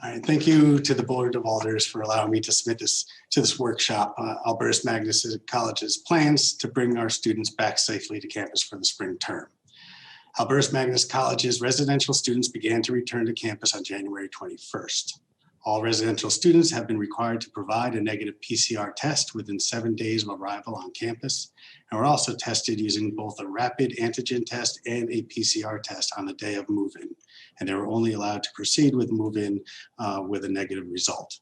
All right, thank you to the Board of Alders for allowing me to submit this to this workshop. Alders Magnus College's plans to bring our students back safely to campus for the spring term. Alders Magnus College's residential students began to return to campus on January 21st. All residential students have been required to provide a negative PCR test within 7 days of arrival on campus, and were also tested using both a rapid antigen test and a PCR test on the day of move-in, and they were only allowed to proceed with move-in with a negative result.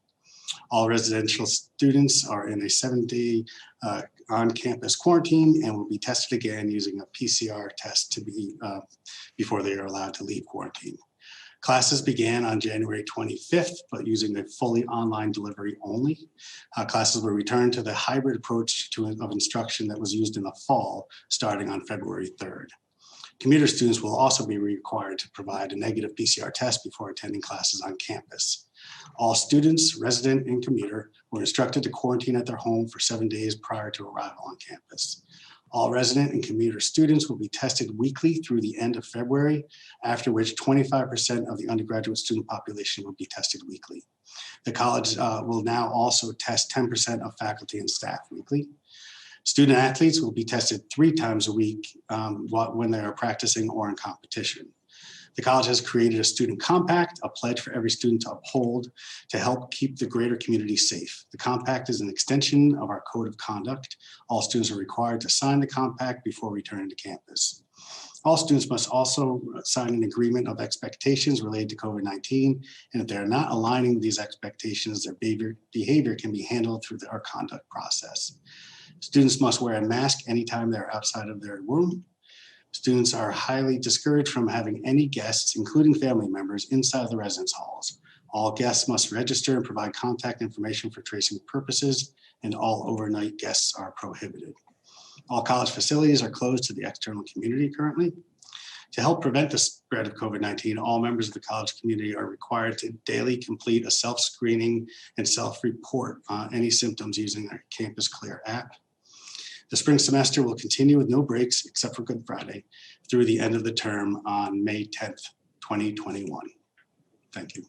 All residential students are in a 7-day on-campus quarantine and will be tested again using a PCR test to be before they are allowed to leave quarantine. Classes began on January 25th, but using a fully online delivery only. Classes were returned to the hybrid approach of instruction that was used in the fall, starting on February 3rd. Commuter students will also be required to provide a negative PCR test before attending classes on campus. All students, resident and commuter, were instructed to quarantine at their home for 7 days prior to arrival on campus. All resident and commuter students will be tested weekly through the end of February, after which 25% of the undergraduate student population will be tested weekly. The college will now also test 10% of faculty and staff weekly. Student athletes will be tested 3 times a week when they are practicing or in competition. The college has created a student compact, a pledge for every student to uphold to help keep the greater community safe. The compact is an extension of our code of conduct. All students are required to sign the compact before returning to campus. All students must also sign an agreement of expectations related to COVID-19, and if they are not aligning with these expectations, their behavior can be handled through our conduct process. Students must wear a mask anytime they're outside of their room. Students are highly discouraged from having any guests, including family members, inside of the residence halls. All guests must register and provide contact information for tracing purposes, and all overnight guests are prohibited. All college facilities are closed to the external community currently. To help prevent the spread of COVID-19, all members of the college community are required to daily complete a self-screening and self-report any symptoms using our Campus Clear app. The spring semester will continue with no breaks except for Good Friday through the end of the term on May 10th, 2021. Thank you.